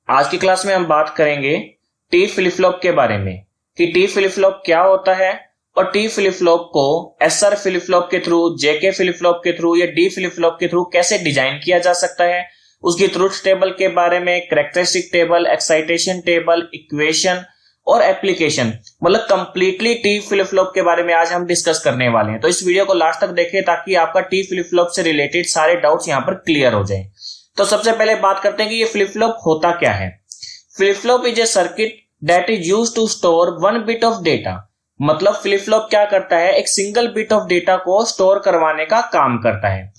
आज की क्लास में हम बात करेंगे टी फ्लिप फ्लॉप के बारे में कि टी फ्लिप फ्लॉप क्या होता है और टी फ्लिप फ्लॉप को एसआर फ्लिप फ्लॉप के थ्रू, जेके फ्लिप फ्लॉप के थ्रू या डी फ्लिप फ्लॉप के थ्रू कैसे डिजाइन किया जा सकता है, उसकी ट्रुथ टेबल के बारे में, characteristic table, excitation table, equation और एप्लीकेशन, मतलब कंप्लीटली टी फ्लिप फ्लॉप के बारे में आज हम डिस्कस करने वाले हैं। तो इस वीडियो को लास्ट तक देखें ताकि आपका टी फ्लिप फ्लॉप से रिलेटेड सारे डाउट्स यहाँ पर क्लियर हो जाएं। तो सबसे पहले बात करते हैं कि ये फ्लिप फ्लॉप होता क्या है। Flip flop is a circuit that is used to store one bit of data. मतलब फ्लिप फ्लॉप क्या करता है, एक सिंगल बिट ऑफ डेटा को स्टोर करवाने का काम करता है।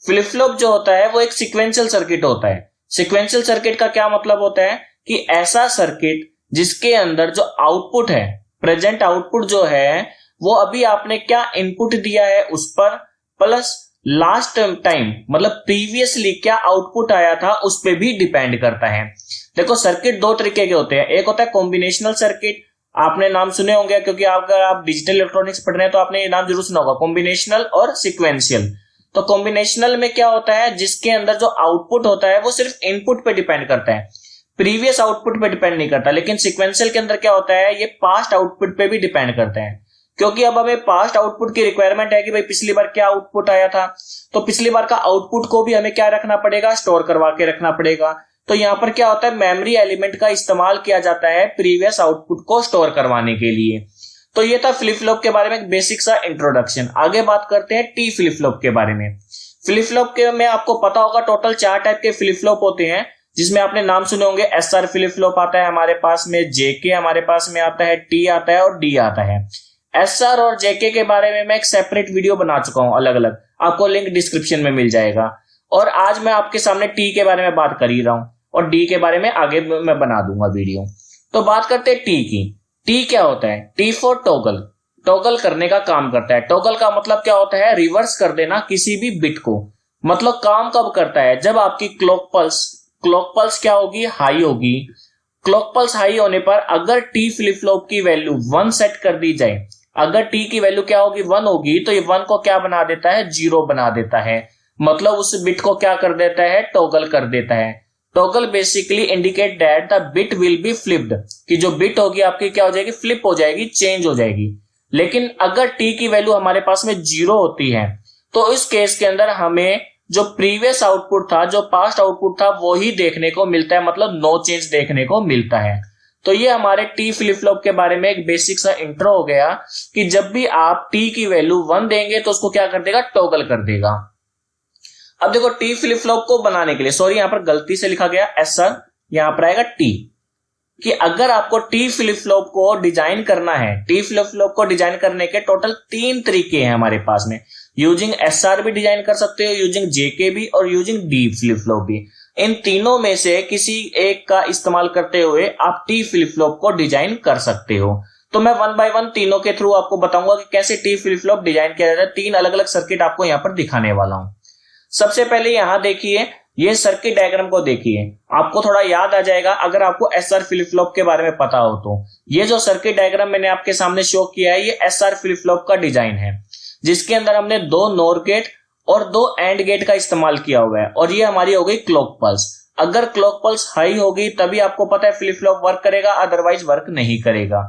फ्लिप फ्लॉप जो होता है वो एक सीक्वेंशियल सर्किट होता है। सीक्वेंशियल सर्किट का क्या मतलब होता है कि ऐसा सर्किट जिसके अंदर जो आउटपुट है, प्रेजेंट आउटपुट जो है वो अभी आपने क्या इनपुट दिया है उस पर, प्लस लास्ट टाइम मतलब प्रीवियसली क्या आउटपुट आया था उस पर भी डिपेंड करता है। देखो सर्किट दो तरीके के होते हैं, एक होता है कॉम्बिनेशनल सर्किट, आपने नाम सुने होंगे क्योंकि अगर आप डिजिटल इलेक्ट्रॉनिक्स पढ़ रहे हैं तो आपने ये नाम जरूर सुना होगा, कॉम्बिनेशनल और सीक्वेंशियल। तो कॉम्बिनेशनल में क्या होता है, जिसके अंदर जो आउटपुट होता है वो सिर्फ इनपुट पे डिपेंड करता है, प्रीवियस आउटपुट पे डिपेंड नहीं करता। लेकिन सीक्वेंशियल के अंदर क्या होता है, ये पास्ट आउटपुट पे भी डिपेंड करता है, क्योंकि अब हमें पास्ट आउटपुट की रिक्वायरमेंट है कि भाई पिछली बार क्या आउटपुट आया था, तो पिछली बार का आउटपुट को भी हमें क्या रखना पड़ेगा, स्टोर करवा के रखना पड़ेगा। तो यहां पर क्या होता है, मेमोरी एलिमेंट का इस्तेमाल किया जाता है प्रीवियस आउटपुट को स्टोर करवाने के लिए। तो ये था फ्लिप फ्लॉप के बारे में एक बेसिक सा इंट्रोडक्शन। आगे बात करते हैं टी फ्लिप फ्लॉप के बारे में। फ्लिप फ्लॉप के में आपको पता होगा टोटल 4 टाइप के फ्लिप फ्लॉप होते हैं, जिसमें आपने नाम सुने होंगे। एसआर फ्लिप फ्लॉप आता है हमारे पास में, जेके हमारे पास में आता है, टी आता है और डी आता है। एसआर और जेके के बारे में मैं एक सेपरेट वीडियो बना चुका हूं अलग अलग, आपको लिंक डिस्क्रिप्शन में मिल जाएगा। और आज मैं आपके सामने टी के बारे में बात कर ही रहा हूं और डी के बारे में आगे मैं बना दूंगा वीडियो। तो बात करते हैं टी की। टी क्या होता है, टी फॉर टॉगल, टॉगल करने का काम करता है। टॉगल का मतलब क्या होता है, रिवर्स कर देना किसी भी बिट को। मतलब काम कब करता है, जब आपकी क्लॉक पल्स क्या होगी, हाई होगी। क्लॉक पल्स हाई होने पर अगर टी फ्लिप फ्लॉप की वैल्यू 1 सेट कर दी जाए, अगर टी की वैल्यू क्या होगी, 1 होगी, तो ये 1 को क्या बना देता है, 0 बना देता है। मतलब उस बिट को क्या कर देता है, टॉगल कर देता है। Toggle basically indicate that the bit will be flipped, कि जो बिट होगी आपकी क्या हो जाएगी, फ्लिप हो जाएगी, चेंज हो जाएगी। लेकिन अगर टी की वैल्यू हमारे पास में 0 होती है तो इस केस के अंदर हमें जो प्रीवियस आउटपुट था, जो पास्ट आउटपुट था, वो ही देखने को मिलता है, मतलब नो चेंज देखने को मिलता है। तो ये हमारे टी फ्लिप फ्लॉप के बारे में एक बेसिक सा इंट्रो हो गया कि जब भी आप टी की वैल्यू 1 देंगे तो उसको क्या कर देगा, टॉगल कर देगा। अब देखो टी फ्लिप फ्लॉप को बनाने के लिए, सॉरी यहां पर गलती से लिखा गया एसआर, यहां पर आएगा टी, कि अगर आपको टी फ्लिप फ्लॉप को डिजाइन करना है, टी फ्लिप फ्लॉप को डिजाइन करने के टोटल 3 तरीके हैं हमारे पास में। यूजिंग एसआर भी डिजाइन कर सकते हो, यूजिंग जेके भी और यूजिंग डी फ्लिप फ्लॉप भी। इन तीनों में से किसी एक का इस्तेमाल करते हुए आप टी फ्लिप फ्लॉप को डिजाइन कर सकते हो। तो मैं 1 बाय 1 तीनों के थ्रू आपको बताऊंगा कि कैसे टी फ्लिप फ्लॉप डिजाइन किया जाता है। 3 अलग अलग सर्किट आपको यहां पर दिखाने वाला हूं। सबसे पहले यहां देखिए, ये सर्किट डायग्राम को देखिए, आपको थोड़ा याद आ जाएगा अगर आपको एसआर फ्लिप फ्लॉप के बारे में पता हो तो। ये जो सर्किट डायग्राम मैंने आपके सामने शो किया है, ये एसआर फ्लिप फ्लॉप का डिजाइन है, जिसके अंदर हमने 2 नोर गेट और 2 एंड गेट का इस्तेमाल किया हुआ है। और ये हमारी हो गई क्लॉक पल्स। अगर क्लॉक पल्स हाई होगी तभी आपको पता है फ्लिप फ्लॉप वर्क करेगा, अदरवाइज वर्क नहीं करेगा।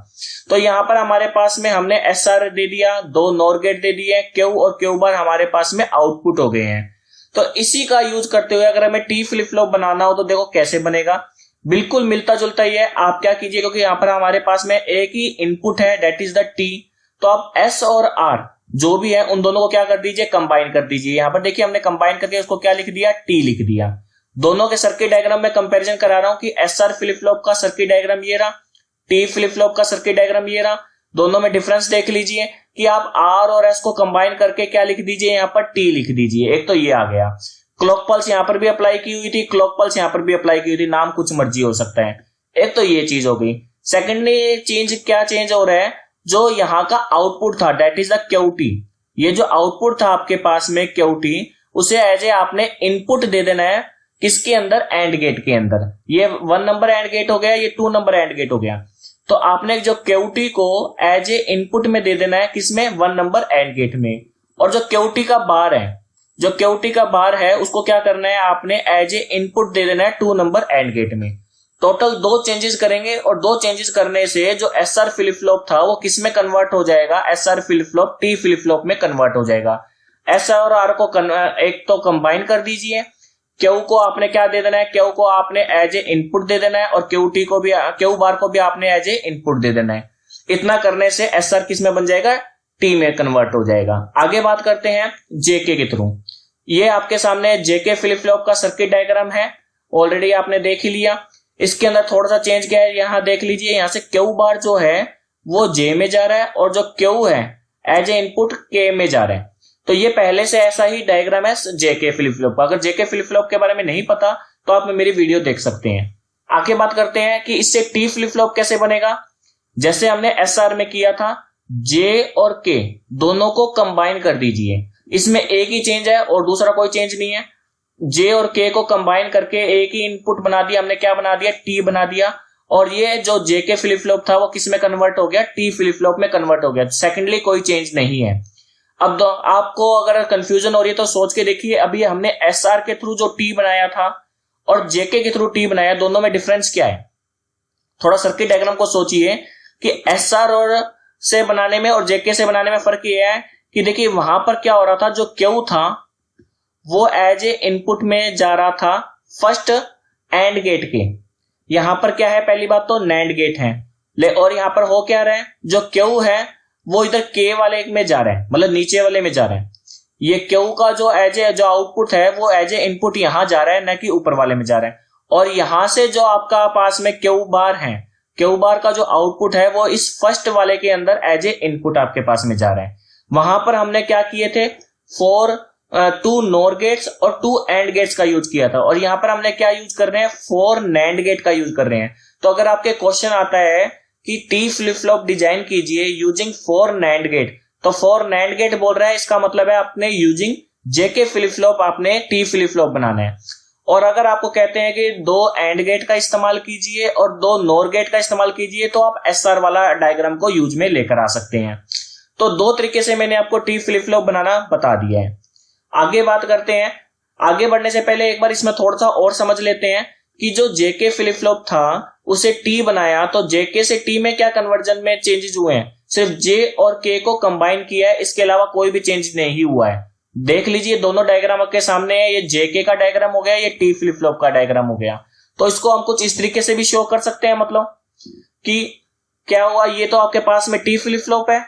तो यहां पर हमारे पास में हमने एसआर दे दिया, 2 नोर गेट दे दिए, क्यू और क्यू बार हमारे पास में आउटपुट हो गए हैं। तो इसी का यूज करते हुए अगर हमें टी फ्लिप फ्लॉप बनाना हो तो देखो कैसे बनेगा, बिल्कुल मिलता जुलता ही है। आप क्या कीजिए, क्योंकि यहां पर हमारे पास में एक ही इनपुट है, दैट इज द टी, तो आप एस और आर जो भी है उन दोनों को क्या कर दीजिए, कंबाइन कर दीजिए। यहां पर देखिए हमने कंबाइन करके उसको क्या लिख दिया, टी लिख दिया। दोनों के सर्किट डायग्राम में कंपैरिजन करा रहा हूं कि एसआर फ्लिप फ्लॉप का सर्किट डायग्राम ये रहा, टी फ्लिप फ्लॉप का सर्किट डायग्राम ये रहा। दोनों में डिफरेंस देख लीजिए कि आप आर और एस को कंबाइन करके क्या लिख दीजिए, यहां पर टी लिख दीजिए। एक तो ये आ गया, क्लॉक पल्स यहां पर भी अप्लाई की हुई थी, क्लॉक पल्स यहां पर भी अप्लाई की हुई थी, नाम कुछ मर्जी हो सकता है। एक तो ये चीज हो गई। सेकेंडली चेंज क्या चेंज हो रहा है, जो यहां का आउटपुट था दैट इज द क्यूटी, ये जो आउटपुट था आपके पास में क्यूटी, उसे एज ए आपने इनपुट दे देना है किसके अंदर, एंड गेट के अंदर। ये 1 नंबर एंड गेट हो गया, ये 2 नंबर एंड गेट हो गया। तो आपने जो क्यूटी को एज ए इनपुट में दे देना है किसमें, 1 नंबर एंड गेट में। और जो क्यूटी का बार है, जो क्यूटी का बार है उसको क्या करना है, आपने एज ए इनपुट दे देना है 2 नंबर एंड गेट में। टोटल 2 चेंजेस करेंगे और 2 चेंजेस करने से जो एसआर फ्लिप फ्लॉप था वो किस में कन्वर्ट हो जाएगा, SR flip flop T flip flop में कन्वर्ट हो जाएगा। एस और आर को एक तो कंबाइन कर दीजिए, क्यू को आपने क्या दे देना है, क्यू को आपने एज ए इनपुट दे देना है और क्यू टी को भी, क्यू बार को भी आपने एज ए इनपुट दे देना है। इतना करने से एसआर किस में बन जाएगा, टी में कन्वर्ट हो जाएगा। आगे बात करते हैं जेके के थ्रू। ये आपके सामने जेके फ्लिप फ्लॉप का सर्किट डायग्राम है, ऑलरेडी आपने देख ही लिया। इसके अंदर थोड़ा सा चेंज किया है, यहां देख लीजिए, यहां से क्यू बार जो है वो जे में जा रहा है और जो क्यू है एज ए इनपुट के में जा रहा है। तो ये पहले से ऐसा ही डायग्राम है जेके फ्लिप फ्लॉप का। अगर जेके फ्लिप फ्लॉप के बारे में नहीं पता तो आप मेरी वीडियो देख सकते हैं। आगे बात करते हैं कि इससे टी फ्लिप फ्लॉप कैसे बनेगा। जैसे हमने एसआर में किया था, जे और के दोनों को कंबाइन कर दीजिए। इसमें एक ही चेंज है और दूसरा कोई चेंज नहीं है। जे और के को कंबाइन करके एक ही इनपुट बना दिया हमने, क्या बना दिया, टी बना दिया। और ये जो जेके फ्लिप फ्लॉप था वो किस में कन्वर्ट हो गया, टी फ्लिप फ्लॉप में कन्वर्ट हो गया। सेकेंडली कोई चेंज नहीं है। अब आपको अगर कंफ्यूजन हो रही है तो सोच के देखिए, अभी हमने एसआर के थ्रू जो टी बनाया था और जेके के थ्रू टी बनाया, दोनों में डिफरेंस क्या है। थोड़ा सर्किट डायग्राम को सोचिए कि एसआर और से बनाने में और जेके से बनाने में फर्क ये है कि देखिए वहां पर क्या हो रहा था, जो क्यू था वो एज ए इनपुट में जा रहा था फर्स्ट एंड गेट के। यहां पर क्या है, पहली बात तो नैंड गेट है, और यहां पर हो क्या रहा है, जो क्यू है वो इधर के वाले में जा रहा है, मतलब नीचे वाले में जा रहा है। ये क्यू का जो एज ए जो आउटपुट है वो एज ए इनपुट यहां जा रहा है, न कि ऊपर वाले में जा रहा है। और यहां से जो आपका पास में क्यू बार है, क्यू बार का जो आउटपुट है वो इस फर्स्ट वाले के अंदर एज ए इनपुट आपके पास में जा रहा है। वहां पर हमने क्या किए थे, 2 नोर गेट्स और 2 एंड गेट्स का यूज किया था। और यहां पर हमने क्या यूज कर रहे हैं, 4 नैंड गेट का यूज कर रहे हैं। तो अगर आपके क्वेश्चन आता है कि टी फ्लिप फ्लॉप डिजाइन कीजिए यूजिंग 4 नैंड गेट, तो 4 नैंड गेट बोल रहा है, इसका मतलब है आपने यूजिंग जेके फ्लिप फ्लॉप आपने टी फ्लिप फ्लॉप बनाना है। और अगर आपको कहते हैं कि 2 एंड गेट का इस्तेमाल कीजिए और 2 नोर गेट का इस्तेमाल कीजिए, तो आप एसआर वाला डायग्राम को यूज में लेकर आ सकते हैं। तो 2 तरीके से मैंने आपको टी फ्लिप फ्लॉप बनाना बता दिया है। आगे बात करते हैं। आगे बढ़ने से पहले एक बार इसमें थोड़ा सा और समझ लेते हैं कि जो जेके फ्लिप फ्लॉप था उसे टी बनाया, तो जेके से टी में क्या कन्वर्जन में चेंजेस हुए हैं, सिर्फ जे और के को कंबाइन किया है, इसके अलावा कोई भी चेंज नहीं हुआ है। देख लीजिए दोनों डायग्राम आपके सामने है, ये जेके का डायग्राम हो गया, ये टी फ्लिप फ्लॉप का डायग्राम हो गया। तो इसको हम कुछ इस तरीके से भी शो कर सकते हैं, मतलब कि क्या हुआ, ये तो आपके पास में टी फ्लिप फ्लॉप है,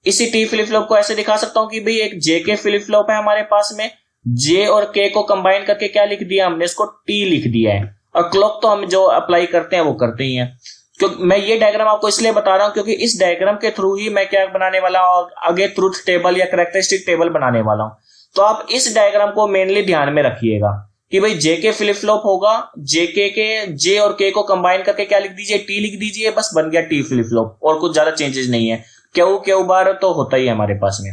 इसी टी फ्लिप फ्लॉप को ऐसे दिखा सकता हूं कि भाई एक जेके फ्लिप फ्लॉप है हमारे पास में, जे और के को कंबाइन करके क्या लिख दिया हमने, इसको टी लिख दिया है। और क्लॉक तो हम जो अप्लाई करते हैं वो करते ही हैं। क्योंकि मैं ये डायग्राम आपको इसलिए बता रहा हूं क्योंकि इस डायग्राम के थ्रू ही मैं क्या बनाने वाला हूं, आगे ट्रूथ टेबल या कैरेक्टरिस्टिक टेबल बनाने वाला हूं। तो आप इस डायग्राम को मेनली ध्यान में रखिएगा कि भाई जेके फ्लिप फ्लॉप होगा, जेके के जे और के को कंबाइन करके क्या लिख दीजिए, टी लिख दीजिए, बस बन गया टी फ्लिप फ्लॉप, और कुछ ज्यादा चेंजेस नहीं है। क्यू बार तो होता ही है हमारे पास में।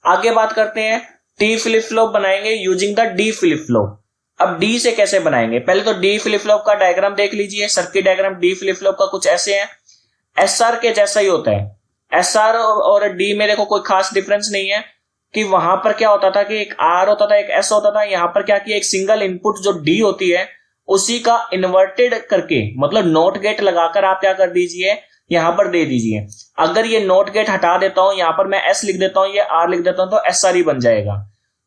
आगे बात करते हैं, टी फ्लिप फ्लॉप बनाएंगे using the D flip flop. अब डी से कैसे बनाएंगे, पहले तो डी फ्लिप फ्लॉप का डायग्राम देख लीजिए। Circuit diagram D flip flop का कुछ ऐसे है, एसआर के जैसा ही होता है। एसआर और डी में देखो कोई खास डिफरेंस नहीं है कि वहां पर क्या होता था कि एक आर होता था, एक एस होता था। यहां पर क्या किया, एक सिंगल इनपुट जो डी होती है उसी का इन्वर्टेड करके, मतलब नोट गेट लगाकर आप क्या कर दीजिए, यहां पर दे दीजिए। अगर ये नोट गेट हटा देता हूं, यहां पर मैं एस लिख देता हूं, ये आर लिख देता हूं, तो एसआर ही बन जाएगा।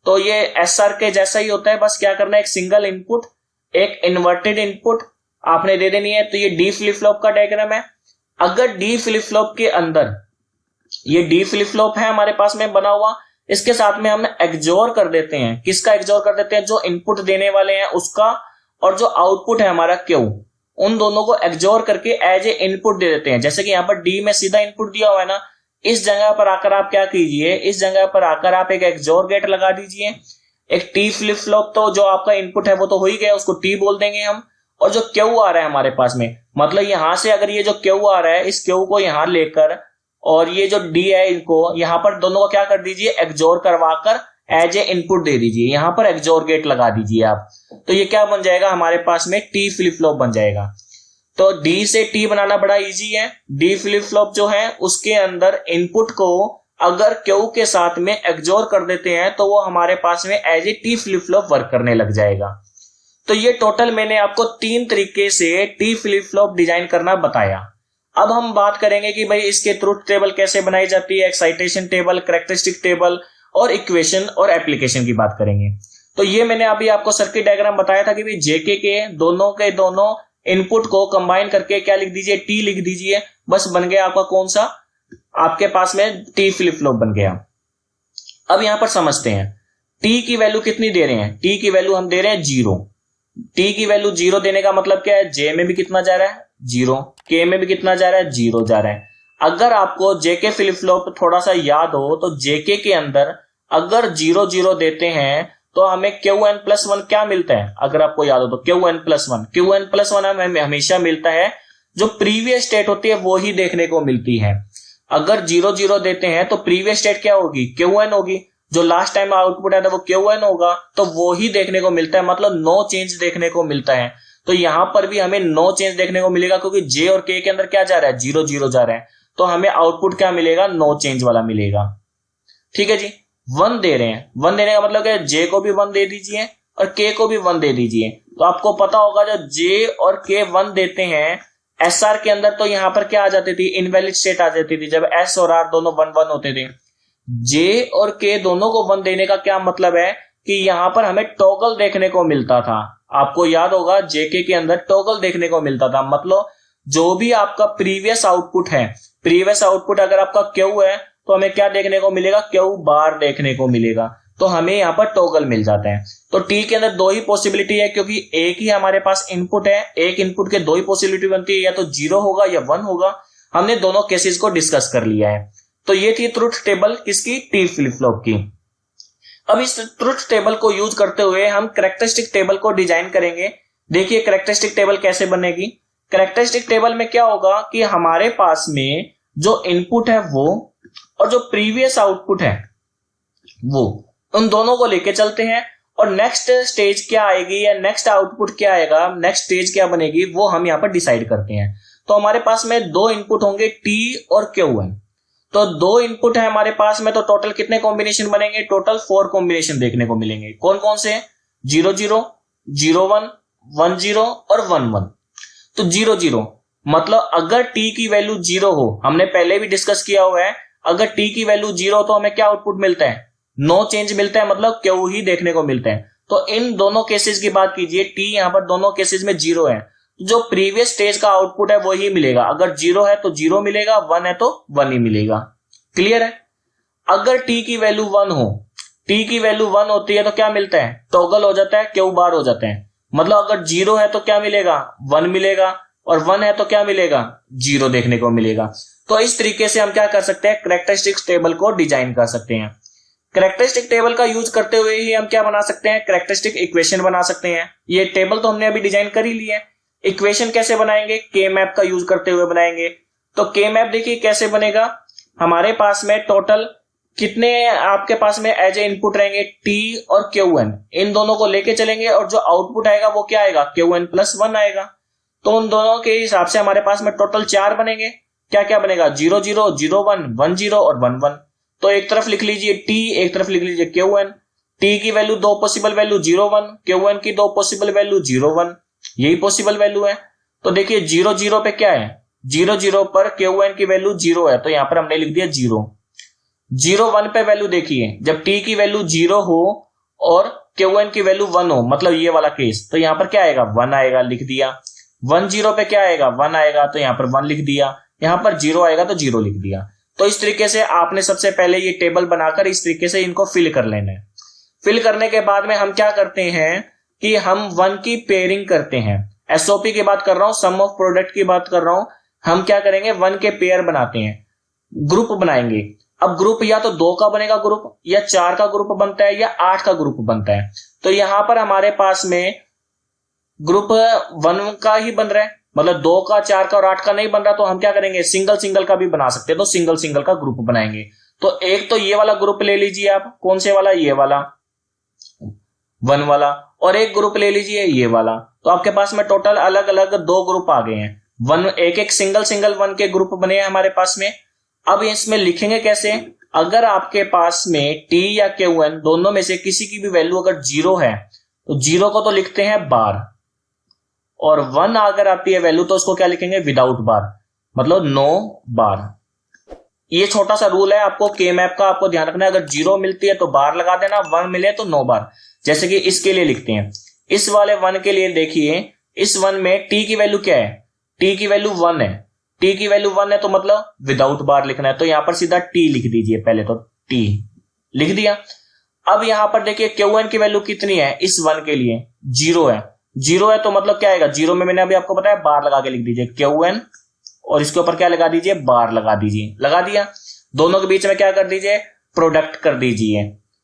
तो ये एसआर के जैसा ही होता है, बस क्या करना है, एक सिंगल इनपुट, एक इन्वर्टेड इनपुट आपने दे देनी है। तो ये डी फ्लिप फ्लॉप का डायग्राम है। अगर डी फ्लिप फ्लॉप के अंदर ये डी फ्लिप फ्लॉप है हमारे पास में बना हुआ, इसके साथ में हम एक्सोर कर देते हैं। किसका एक्सोर कर देते हैं, जो इनपुट देने वाले हैं उसका, और जो आउटपुट है हमारा क्यू, उन दोनों को एक्सोर करके एज ए इनपुट दे देते हैं। जैसे कि यहाँ पर डी में सीधा इनपुट दिया हुआ है ना, इस जगह पर आकर आप क्या कीजिए, इस जगह पर आकर आप एक एक्सोर गेट लगा दीजिए। एक टी फ्लिप फ्लॉप, तो जो आपका इनपुट है वो तो हो ही गया, उसको टी बोल देंगे हम। और जो क्यू आ रहा है हमारे पास में, मतलब यहां से अगर ये जो क्यू आ रहा है, इस क्यू को यहां लेकर, और ये जो डी है इनको यहां पर दोनों को क्या कर दीजिए, एक्सोर करवाकर एज ए इनपुट दे दीजिए। यहां पर एक्सोर गेट लगा दीजिए आप, तो ये क्या बन जाएगा हमारे पास में, टी फ्लिप फ्लॉप बन जाएगा। तो डी से टी बनाना बड़ा इजी है। डी फ्लिप फ्लॉप जो है उसके अंदर इनपुट को अगर क्यू के साथ में एक्सोर कर देते हैं तो वो हमारे पास में as a T flip flop work करने लग जाएगा। तो ये टोटल मैंने आपको 3 तरीके से टी फ्लिप फ्लॉप डिजाइन करना बताया। अब हम बात करेंगे कि भाई इसके ट्रुथ टेबल कैसे बनाई जाती है, एक्साइटेशन टेबल, कैरेक्टरिस्टिक टेबल और इक्वेशन और एप्लीकेशन की बात करेंगे। तो ये मैंने अभी आपको सर्किट डायग्राम बताया था कि भाई जेके के दोनों इनपुट को कंबाइन करके क्या लिख दीजिए, टी लिख दीजिए, बस बन गया आपका कौन सा, आपके पास में टी फ्लिप फ्लॉप बन गया। अब यहां पर समझते हैं टी की वैल्यू कितनी दे रहे हैं। टी की वैल्यू हम दे रहे हैं 0। टी की वैल्यू 0 देने का मतलब क्या है, जे में भी कितना जा रहा है 0, के में भी कितना जा रहा है 0 जा रहा है। अगर आपको जेके फ्लिप फ्लॉप थोड़ा सा याद हो तो जेके के अंदर अगर 0 0 देते हैं तो हमें Qn+1 क्या मिलता है, अगर आपको याद हो तो Qn+1 हमें हमेशा मिलता है, जो प्रीवियस स्टेट होती है वो ही देखने को मिलती है। अगर 0 0 देते हैं तो प्रीवियस स्टेट क्या होगी, Qn होगी, जो लास्ट टाइम आउटपुट आया था वो Qn होगा, तो वो ही देखने को मिलता है, मतलब नो चेंज देखने को मिलता है। तो यहां पर भी हमें नो चेंज देखने को मिलेगा क्योंकि जे और के अंदर क्या जा रहा है 0 0 जा रहा है, तो हमें आउटपुट क्या मिलेगा, नो चेंज वाला मिलेगा। ठीक है जी। 1 दे रहे हैं, 1 देने का मतलब क्या है, जे को भी 1 दे दीजिए और के को भी 1 दे दीजिए। तो आपको पता होगा जो जे और के 1 देते हैं एसआर के अंदर, तो यहां पर क्या आ जाती थी, इनवैलिड स्टेट आ जाती थी, जब एस और आर दोनों 1 1 होते थे। जे और के दोनों को 1 देने का क्या मतलब है कि यहां पर हमें टॉगल देखने को मिलता था। आपको याद होगा जेके के अंदर टॉगल देखने को मिलता था, मतलब जो भी आपका प्रीवियस आउटपुट है, प्रीवियस आउटपुट अगर आपका क्यू है तो हमें क्या देखने को मिलेगा, क्यू बार देखने को मिलेगा, तो हमें यहाँ पर टॉगल मिल जाता है। तो टी के अंदर 2 ही पॉसिबिलिटी है, क्योंकि एक ही हमारे पास इनपुट है, एक इनपुट के 2 ही पॉसिबिलिटी बनती है, या तो 0 होगा या 1 होगा। हमने दोनों केसेस को डिस्कस कर लिया है। तो ये थी ट्रुथ टेबल किसकी, टी फ्लिप फ्लॉप की। अब इस ट्रुथ टेबल को यूज करते हुए हम कैरेक्टरिस्टिक टेबल को डिजाइन करेंगे। देखिए कैरेक्टरिस्टिक टेबल कैसे बनेगी। कैरेक्टरिस्टिक टेबल में क्या होगा कि हमारे पास में जो इनपुट है वो और जो प्रीवियस आउटपुट है वो, उन दोनों को लेके चलते हैं, और नेक्स्ट स्टेज क्या आएगी या नेक्स्ट आउटपुट क्या आएगा, नेक्स्ट स्टेज क्या बनेगी, वो हम यहाँ पर डिसाइड करते हैं। तो हमारे पास में 2 इनपुट होंगे टी और Qn। तो 2 इनपुट है हमारे पास में, तो टोटल कितने कॉम्बिनेशन बनेंगे, टोटल 4 कॉम्बिनेशन देखने को मिलेंगे। कौन कौन से, 0 0 0 1 1 0 और 1 1। तो 0 0 मतलब अगर टी की वैल्यू 0 हो, हमने पहले भी डिस्कस किया हुआ है, अगर टी की वैल्यू 0 हो तो हमें क्या आउटपुट मिलता है, नो चेंज मिलता है, मतलब क्यू ही देखने को मिलता है। तो इन दोनों केसेस की बात कीजिए, टी यहाँ पर दोनों केसेस में 0 है, जो प्रीवियस स्टेज का आउटपुट है वो ही मिलेगा। अगर 0 है तो 0 मिलेगा, 1 है तो 1 ही मिलेगा। क्लियर है। अगर टी की वैल्यू 1 हो, टी की वैल्यू 1 होती है तो क्या मिलता है, टॉगल हो जाता है, क्यू बार हो जाते हैं। मतलब अगर 0 है तो क्या मिलेगा, 1 मिलेगा, और 1 है तो क्या मिलेगा, 0 देखने को मिलेगा। तो इस तरीके से हम क्या कर सकते हैं, कैरेक्टरिस्टिक टेबल को डिजाइन कर सकते हैं। कैरेक्टरिस्टिक टेबल का यूज करते हुए ही हम क्या बना सकते हैं, कैरेक्टरिस्टिक इक्वेशन बना सकते हैं। ये टेबल तो हमने अभी डिजाइन कर ही लिया है। इक्वेशन कैसे बनाएंगे, के मैप का यूज करते हुए बनाएंगे। तो के मैप देखिए कैसे बनेगा, हमारे पास में टोटल कितने आपके पास में एज ए इनपुट रहेंगे, टी और Qn, इन दोनों को लेके चलेंगे, और जो आउटपुट आएगा वो क्या आएगा, Qn+1 आएगा। तो उन दोनों के हिसाब से हमारे पास में टोटल 4 बनेंगे। क्या क्या बनेगा, 0 0 0 1 1 0 और 1 1। तो एक तरफ लिख लीजिए टी, एक तरफ लिख लीजिए Qn। टी की वैल्यू 2 पॉसिबल वैल्यू 0 1, Qn की 2 पॉसिबल वैल्यू 0 1, यही पॉसिबल वैल्यू है। तो देखिए 0 0 पे क्या है, 0 0 पर Qn की वैल्यू 0 है, तो यहां पर हमने लिख दिया 0। 0 1 पे वैल्यू देखिए, जब टी की वैल्यू 0 हो और Qn की वैल्यू 1 हो, मतलब ये वाला केस, तो यहां पर क्या आएगा, 1 आएगा, लिख दिया। 1 0 पे क्या आएगा, 1 आएगा, तो यहां पर 1 लिख दिया। यहां पर 0 आएगा तो 0 लिख दिया। तो इस तरीके से आपने सबसे पहले ये टेबल बनाकर इस तरीके से इनको फिल कर लेना है। फिल करने के बाद में हम क्या करते हैं कि हम 1 की पेयरिंग करते हैं। एसओपी की बात कर रहा हूं, सम ऑफ प्रोडक्ट की बात कर रहा हूं। हम क्या करेंगे, 1 के पेयर बनाते हैं, ग्रुप बनाएंगे। अब ग्रुप या तो 2 का बनेगा ग्रुप, या 4 का ग्रुप बनता है, या 8 का ग्रुप बनता है। तो यहां पर हमारे पास में ग्रुप 1 का ही बन रहा है, मतलब 2 का, 4 का और 8 का नहीं बन रहा, तो हम क्या करेंगे, सिंगल सिंगल का भी बना सकते हैं। तो सिंगल सिंगल का ग्रुप बनाएंगे। तो एक तो ये वाला ग्रुप ले लीजिए आप, कौन से वाला, ये वाला 1 वाला, और एक ग्रुप ले लीजिए ये वाला। तो आपके पास में टोटल अलग अलग 2 ग्रुप आ गए हैं। एक एक सिंगल सिंगल 1 के ग्रुप बने हैं हमारे पास में। अब इसमें लिखेंगे कैसे, अगर आपके पास में टी या Qn दोनों में से किसी की भी वैल्यू अगर 0 है, तो 0 को तो लिखते हैं बार, और 1 अगर आती है वैल्यू तो उसको क्या लिखेंगे, विदाउट बार, मतलब नो बार। ये छोटा सा रूल है आपको के मैप का, आपको ध्यान रखना है, अगर 0 मिलती है तो बार लगा देना, 1 मिले तो नो बार। जैसे कि इसके लिए लिखते हैं, इस वाले 1 के लिए देखिए, इस 1 में t की वैल्यू क्या है, t की वैल्यू 1 है, t की वैल्यू 1 है तो मतलब विदाउट बार लिखना है, तो यहां पर सीधा t लिख दीजिए, पहले तो t लिख दिया। अब यहां पर देखिए Qn की वैल्यू कितनी है, इस 1 के लिए 0 है, 0 है तो मतलब क्या आएगा, 0 में मैंने अभी आपको बताया बार लगा के लिख दीजिए Qn, और इसके ऊपर क्या लगा दीजिए, बार लगा दीजिए, लगा दिया। दोनों के बीच में क्या कर दीजिए, प्रोडक्ट कर दीजिए,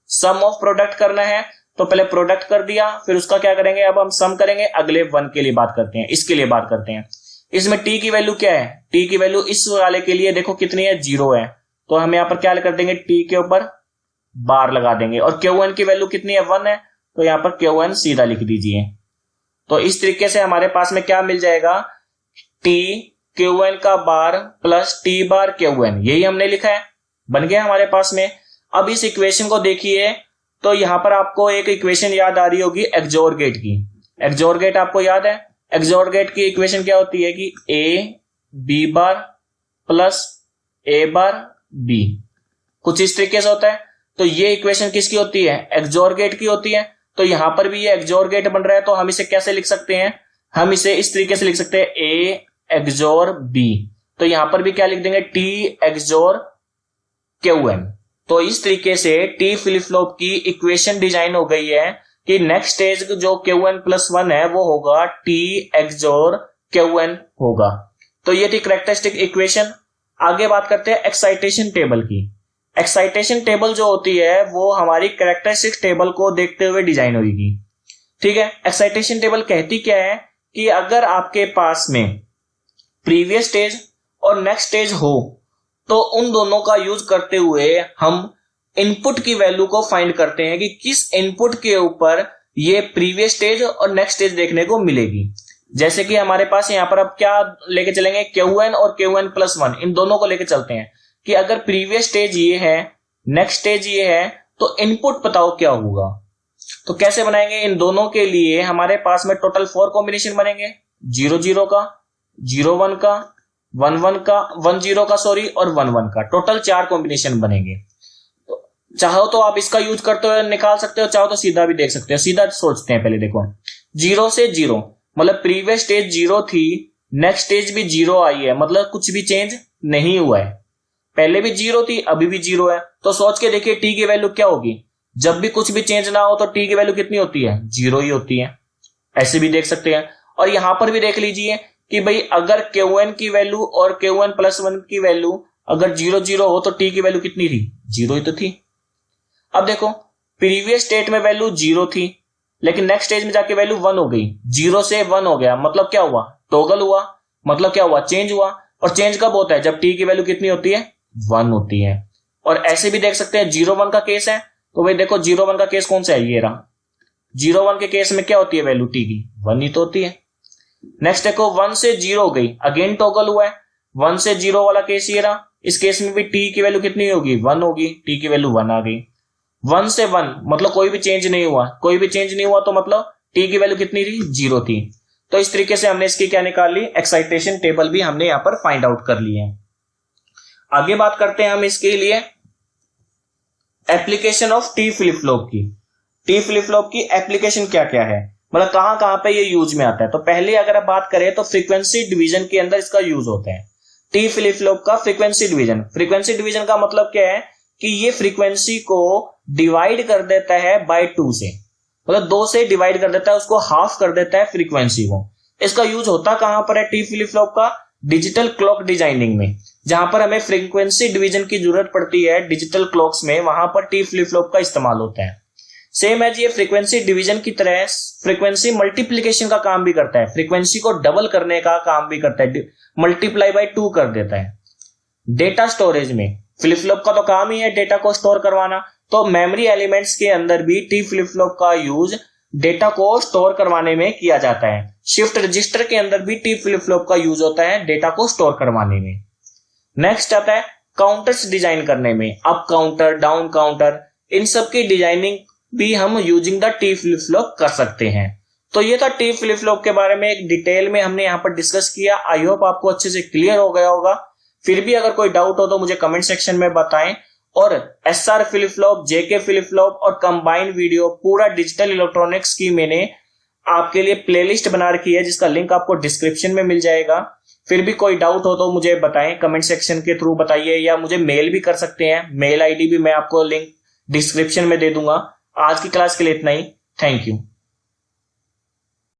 सम ऑफ प्रोडक्ट करना है तो पहले प्रोडक्ट कर दिया, फिर उसका क्या करेंगे, अब हम सम करेंगे, अगले 1 के लिए बात करते हैं, इसके लिए बात करते हैं। इसमें t की वैल्यू क्या है, t की वैल्यू इस वाले के लिए देखो कितनी है, 0 है, तो हम यहां पर क्या कर देंगे, t के ऊपर बार लगा देंगे, और Qn की वैल्यू कितनी है, 1 है, तो यहां पर Qn सीधा लिख दीजिए। तो इस तरीके से हमारे पास में क्या मिल जाएगा, t Qn का बार प्लस t बार Qn, यही हमने लिखा है, बन गया हमारे पास में। अब इस इक्वेशन को देखिए, तो यहां पर आपको एक इक्वेशन याद आ रही होगी एक्सोर गेट की, एक्सोर गेट आपको याद है, एक्सोर गेट की इक्वेशन क्या होती है कि a b bar plus a bar b, कुछ इस तरीके से होता है। तो ये इक्वेशन किसकी होती है, एक्सोर गेट की होती है। तो यहां पर भी ये एक्सोर गेट बन रहा है, तो हम इसे कैसे लिख सकते हैं, हम इसे इस तरीके से लिख सकते हैं a एक्सोर b, तो यहां पर भी क्या लिख देंगे, t एक्सोर Qn। तो इस तरीके से t फ्लिप फ्लॉप की इक्वेशन डिजाइन हो गई है कि नेक्स्ट स्टेज जो Qn प्लस 1 है वो होगा t एक्सोर Qn होगा। तो ये थी कैरेक्टरिस्टिक इक्वेशन। आगे बात करते हैं एक्साइटेशन टेबल की। एक्साइटेशन टेबल जो होती है वो हमारी कैरेक्टरिस्टिक टेबल को देखते हुए डिजाइन होगी, ठीक है। एक्साइटेशन टेबल कहती क्या है कि अगर आपके पास में प्रीवियस स्टेज और नेक्स्ट स्टेज हो तो उन दोनों का यूज करते हुए हम इनपुट की वैल्यू को फाइंड करते हैं कि किस इनपुट के ऊपर ये प्रीवियस स्टेज और नेक्स्ट स्टेज देखने को मिलेगी। जैसे कि हमारे पास यहां पर अब क्या लेके चलेंगे, Qn और Qn प्लस 1, इन दोनों को लेके चलते हैं कि अगर प्रीवियस स्टेज ये है, नेक्स्ट स्टेज ये है, तो इनपुट बताओ क्या होगा। तो कैसे बनाएंगे, इन दोनों के लिए हमारे पास में टोटल 4 कॉम्बिनेशन बनेंगे, 0 0 का, 0 1 का, 1 1 का, 1 0 का सॉरी, और 1 1 का, टोटल 4 कॉम्बिनेशन बनेंगे। तो चाहो तो आप इसका यूज करते हुए निकाल सकते हो, चाहो तो सीधा भी देख सकते हो। सीधा सोचते हैं पहले, देखो 0 से 0 मतलब प्रीवियस स्टेज 0 थी, नेक्स्ट स्टेज भी 0 आई है, मतलब कुछ भी चेंज नहीं हुआ है, पहले भी 0 थी अभी भी 0 है। तो सोच के देखिए t की वैल्यू क्या होगी, जब भी कुछ भी चेंज ना हो तो t की वैल्यू कितनी होती है, 0 ही होती है, ऐसे भी देख सकते हैं। और यहां पर भी देख लीजिए कि भाई अगर Qn की वैल्यू और Qn प्लस 1 की वैल्यू अगर 0 0 हो तो t की वैल्यू कितनी थी, 0 ही तो थी। अब देखो प्रीवियस स्टेट में वैल्यू 0 थी, लेकिन नेक्स्ट स्टेज में जाके वैल्यू 1 हो गई, 0 से 1 हो गया, मतलब क्या हुआ, टॉगल हुआ, मतलब क्या हुआ, चेंज हुआ। और चेंज कब होता है, जब t की वैल्यू कितनी होती है, 1 होती है। और ऐसे भी देख सकते हैं 0 1 का केस है, तो भाई देखो 0 1 का केस कौन सा है, ये रहा। 0 1 के केस में क्या होती है वैल्यू t की, 1 ही तो होती है। नेक्स्ट देखो 1 से 0 हो गई, अगेन टॉगल हुआ है, 1 से 0 वाला केस ये रहा, इस केस में भी t की वैल्यू कितनी होगी, 1 होगी, t की वैल्यू 1 आ गई। 1 से 1 मतलब कोई भी चेंज नहीं हुआ, कोई भी चेंज नहीं हुआ तो मतलब t की वैल्यू कितनी थी, 0 थी। तो इस तरीके से हमने इसकी क्या निकाल ली, एक्साइटेशन टेबल भी हमने यहां पर फाइंड आउट कर ली है। आगे बात करते हैं हम इसके लिए application of T flip flop की। टी फ्लिप फ्लॉप की एप्लीकेशन क्या क्या है, मतलब कहां कहां पे ये यूज में आता है। तो पहले अगर आप बात करें तो फ्रीक्वेंसी डिवीजन के अंदर इसका यूज होता है। टी फ्लिप फ्लॉप का फ्रीक्वेंसी डिवीजन, फ्रीक्वेंसी डिवीजन का मतलब क्या है कि ये फ्रीक्वेंसी को डिवाइड कर देता है बाय 2 से, मतलब 2 से डिवाइड कर देता है, उसको हाफ कर देता है फ्रीक्वेंसी को। इसका यूज होता कहां पर है टी फ्लिप फ्लॉप का, डिजिटल क्लॉक डिजाइनिंग में, जहां पर हमें फ्रीक्वेंसी डिवीजन की जरूरत पड़ती है डिजिटल क्लॉक्स में, वहां पर टी फ्लिप फ्लॉप का इस्तेमाल होता है। सेम एज ये फ्रीक्वेंसी डिवीजन की तरह फ्रीक्वेंसी मल्टीप्लीकेशन का काम भी करता है, फ्रीक्वेंसी को डबल करने का काम भी करता है, मल्टीप्लाई बाय 2 कर देता है। डेटा स्टोरेज में फ्लिप फ्लॉप का तो काम ही है डेटा को स्टोर करवाना, तो मेमोरी एलिमेंट्स के अंदर भी टी फ्लिप फ्लॉप का यूज डेटा को स्टोर करवाने में किया जाता है। शिफ्ट रजिस्टर के अंदर भी टी फ्लिप फ्लॉप का यूज होता है डेटा को स्टोर करवाने में। नेक्स्ट आता है काउंटर्स डिजाइन करने में, अप काउंटर, डाउन काउंटर, इन सब की डिजाइनिंग भी हम using the T flip flop कर सकते हैं। तो ये था टी फ्लिप फ्लॉप के बारे में एक डिटेल में हमने यहाँ पर डिस्कस किया। आई होप आपको अच्छे से क्लियर हो गया होगा। फिर भी अगर कोई डाउट हो तो मुझे कमेंट सेक्शन में बताएं। और SR flip flop, JK flip flop और कंबाइन वीडियो पूरा डिजिटल इलेक्ट्रॉनिक्स की मैंने आपके लिए प्लेलिस्ट बना रखी है, जिसका लिंक आपको डिस्क्रिप्शन में मिल जाएगा। फिर भी कोई डाउट हो तो मुझे बताएं, कमेंट सेक्शन के थ्रू बताइए, या मुझे मेल भी कर सकते हैं। मेल आईडी भी मैं आपको लिंक डिस्क्रिप्शन में दे दूंगा। आज की क्लास के लिए इतना ही। Thank you.